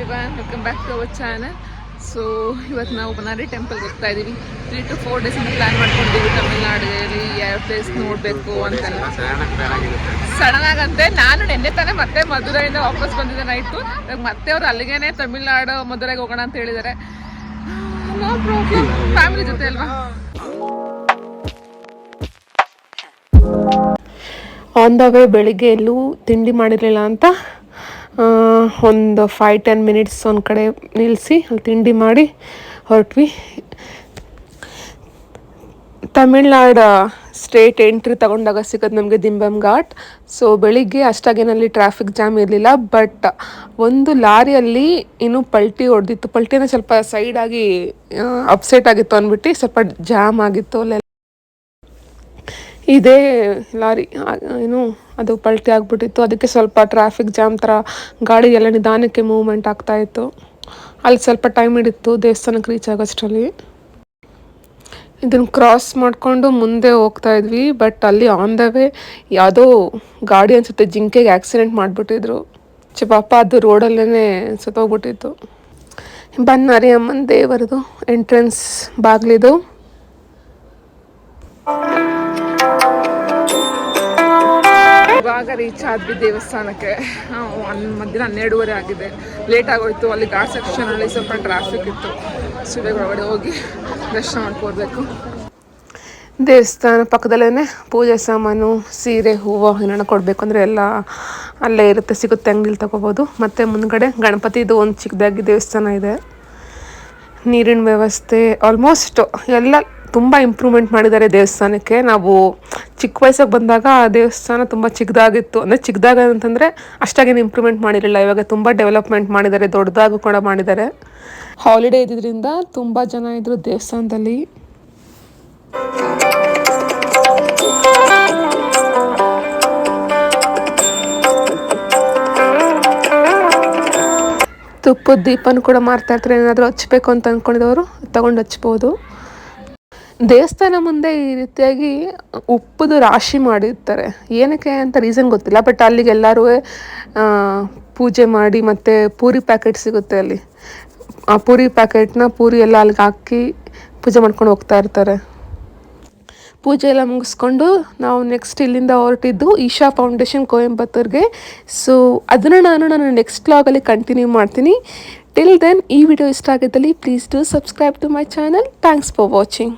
Everyone, welcome back to our channel. So ಇವತ್ತು ನಾವು ಬನಾರಿ ಟೆಂಪಲ್ಗೆ ಹೋಗ್ತಾ ಇದ್ದೀವಿ. 3 to 4 days ಅಂತ ಪ್ಲ್ಯಾನ್ ಮಾಡ್ಕೊಂಡಿದ್ದೀವಿ. ತಮಿಳ್ನಾಡಲ್ಲಿ ಯಾವ ಪ್ಲೇಸ್ ನೋಡಬೇಕು ಅಂತೆಲ್ಲ ಸಡನ್ ಆಗಂತೆ. ನಾನು ನೆನ್ನೆ ತಾನೇ ಮತ್ತೆ ಮಧುರೈಯಿಂದ ವಾಪಸ್ ಬಂದಿದ್ದೆ ನೈಟು. ಮತ್ತೆ ಅವ್ರು ಅಲ್ಲಿಗೇನೆ ತಮಿಳ್ನಾಡು ಮಧುರೈಗೆ ಹೋಗೋಣ ಅಂತ ಹೇಳಿದ್ದಾರೆ. ನೋ ಪ್ರಾಬ್ಲಮ್, ಫ್ಯಾಮಿಲಿ ಜೊತೆ ಅಲ್ವಾ. ಆನ್ ದ ವೇ ಬೆಳಿಗ್ಗೆ ಎಲ್ಲೂ ತಿಂಡಿ ಮಾಡಿರಲಿಲ್ಲ ಅಂತ ಒಂದು 5-10 ಮಿನಿಟ್ಸ್ ಒಂದು ಕಡೆ ನಿಲ್ಲಿಸಿ ಅಲ್ಲಿ ತಿಂಡಿ ಮಾಡಿ ಹೊರಟ್ವಿ. ತಮಿಳ್ನಾಡು ಸ್ಟೇಟ್ ಎಂಟ್ರಿ ತಗೊಂಡಾಗ ಸಿಗೋದು ನಮಗೆ ದಿಂಬಮ್ ಘಾಟ್. ಸೊ ಬೆಳಿಗ್ಗೆ ಅಷ್ಟಾಗೇನಲ್ಲಿ ಟ್ರಾಫಿಕ್ ಜಾಮ್ ಇರಲಿಲ್ಲ. ಬಟ್ ಒಂದು ಲಾರಿಯಲ್ಲಿ ಇನ್ನೂ ಪಲ್ಟಿ ಹೊಡೆದಿತ್ತು. ಪಲ್ಟಿನ ಸ್ವಲ್ಪ ಸೈಡಾಗಿ ಅಪ್ಸೆಟ್ ಆಗಿತ್ತು ಅಂದ್ಬಿಟ್ಟು ಸ್ವಲ್ಪ ಜಾಮ್ ಆಗಿತ್ತು ಅಲ್ಲೆಲ್ಲ. ಇದೇ ಲಾರಿ ಏನು ಅದು ಪಲ್ಟಿ ಆಗಿಬಿಟ್ಟಿತ್ತು. ಅದಕ್ಕೆ ಸ್ವಲ್ಪ ಟ್ರಾಫಿಕ್ ಜಾಮ್ ಥರ ಗಾಡಿ ಎಲ್ಲ ನಿಧಾನಕ್ಕೆ ಮೂವ್ಮೆಂಟ್ ಆಗ್ತಾಯಿತ್ತು. ಅಲ್ಲಿ ಸ್ವಲ್ಪ ಟೈಮ್ ಹಿಡಿತ್ತು ದೇವಸ್ಥಾನಕ್ಕೆ ರೀಚ್ ಆಗೋಷ್ಟರಲ್ಲಿ. ಇದನ್ನು ಕ್ರಾಸ್ ಮಾಡಿಕೊಂಡು ಮುಂದೆ ಹೋಗ್ತಾ ಇದ್ವಿ. ಬಟ್ ಅಲ್ಲಿ ಆನ್ ದ ವೇ ಯಾವುದೋ ಗಾಡಿ ಅನಿಸುತ್ತೆ ಜಿಂಕೆಗೆ ಆಕ್ಸಿಡೆಂಟ್ ಮಾಡಿಬಿಟ್ಟಿದ್ರು. ಪಾಪ ಅದು ರೋಡಲ್ಲೇ ಸುತ್ತೋಗ್ಬಿಟ್ಟಿತ್ತು. ಬನ್ನಾರಿ ಅಮ್ಮನ ದೇವರದು ಎಂಟ್ರೆನ್ಸ್ ಬಾಗಿಲಿದು. ಇವಾಗ ರೀಚ್ ಆದ್ವಿ ದೇವಸ್ಥಾನಕ್ಕೆ. ಮಧ್ಯಾಹ್ನ 12:30 ಆಗಿದೆ. ಲೇಟ್ ಆಗೋಯ್ತು. ಅಲ್ಲಿ ಘಾಟ್ ಸೆಕ್ಷನಲ್ಲಿ ಸ್ವಲ್ಪ ಟ್ರಾಫಿಕ್ ಇತ್ತು. ಸೊ ಒಳಗಡೆ ಹೋಗಿ ದರ್ಶನ ಮಾಡ್ಕೋಬೇಕು. ದೇವಸ್ಥಾನ ಪಕ್ಕದಲ್ಲೇ ಪೂಜೆ ಸಾಮಾನು, ಸೀರೆ, ಹೂವು ಏನಾರ ಕೊಡಬೇಕು ಅಂದರೆ ಎಲ್ಲ ಅಲ್ಲೇ ಇರುತ್ತೆ, ಸಿಗುತ್ತೆ, ಅಂಗಡಿಲಿ ತೊಗೋಬೋದು. ಮತ್ತು ಮುಂದ್ಗಡೆ ಗಣಪತಿದು ಒಂದು ಚಿಕ್ಕದಾಗಿ ದೇವಸ್ಥಾನ ಇದೆ. ನೀರಿನ ವ್ಯವಸ್ಥೆ ಆಲ್ಮೋಸ್ಟ್ ಎಲ್ಲ ತುಂಬ ಇಂಪ್ರೂವ್ಮೆಂಟ್ ಮಾಡಿದ್ದಾರೆ ದೇವಸ್ಥಾನಕ್ಕೆ. ನಾವು ಚಿಕ್ಕ ವಯಸ್ಸಿಗೆ ಬಂದಾಗ ಆ ದೇವಸ್ಥಾನ ತುಂಬ ಚಿಕ್ಕದಾಗಿತ್ತು. ಅಂದರೆ ಚಿಕ್ಕದಾಗ ಅಂತಂದರೆ ಅಷ್ಟಾಗೇನು ಇಂಪ್ರೂವ್ಮೆಂಟ್ ಮಾಡಿರಲಿಲ್ಲ. ಇವಾಗ ತುಂಬ ಡೆವಲಪ್ಮೆಂಟ್ ಮಾಡಿದ್ದಾರೆ, ದೊಡ್ಡದಾಗೂ ಕೂಡ ಮಾಡಿದ್ದಾರೆ. ಹಾಲಿಡೇ ಇದ್ದಿದ್ದರಿಂದ ತುಂಬ ಜನ ಇದ್ದರು ದೇವಸ್ಥಾನದಲ್ಲಿ. ತುಪ್ಪದ ದೀಪನೂ ಕೂಡ ಮಾರ್ತಾ ಇರ್ತಾರೆ. ಏನಾದರೂ ಹಚ್ಬೇಕು ಅಂತ ಅಂದ್ಕೊಂಡಿದ್ದವರು ತಗೊಂಡು ಹಚ್ಬೋದು. ದೇವಸ್ಥಾನ ಮುಂದೆ ಈ ರೀತಿಯಾಗಿ ಉಪ್ಪದು ರಾಶಿ ಮಾಡಿರ್ತಾರೆ. ಏನಕ್ಕೆ ಅಂತ ರೀಸನ್ ಗೊತ್ತಿಲ್ಲ. ಬಟ್ ಅಲ್ಲಿಗೆ ಎಲ್ಲರೂ ಪೂಜೆ ಮಾಡಿ ಮತ್ತು ಪೂರಿ ಪ್ಯಾಕೆಟ್ ಸಿಗುತ್ತೆ ಅಲ್ಲಿ. ಆ ಪೂರಿ ಪ್ಯಾಕೆಟ್ನ ಪೂರಿ ಎಲ್ಲ ಅಲ್ಲಿಗೆ ಹಾಕಿ ಪೂಜೆ ಮಾಡ್ಕೊಂಡು ಹೋಗ್ತಾ ಇರ್ತಾರೆ. ಪೂಜೆ ಎಲ್ಲ ಮುಗಿಸ್ಕೊಂಡು ನಾವು ನೆಕ್ಸ್ಟ್ ಇಲ್ಲಿಂದ ಹೊರಟಿದ್ದು ಈಶಾ ಫೌಂಡೇಶನ್ ಕೊಯಂಬತ್ತೂರ್ಗೆ. ಸೊ ಅದನ್ನು ನಾನು ನೆಕ್ಸ್ಟ್ ವ್ಲಾಗಲ್ಲಿ ಕಂಟಿನ್ಯೂ ಮಾಡ್ತೀನಿ. ಟಿಲ್ ದೆನ್ ಈ ವಿಡಿಯೋ ಇಷ್ಟ ಆಗಿದ್ದಲ್ಲಿ please do subscribe to my channel. Thanks for watching.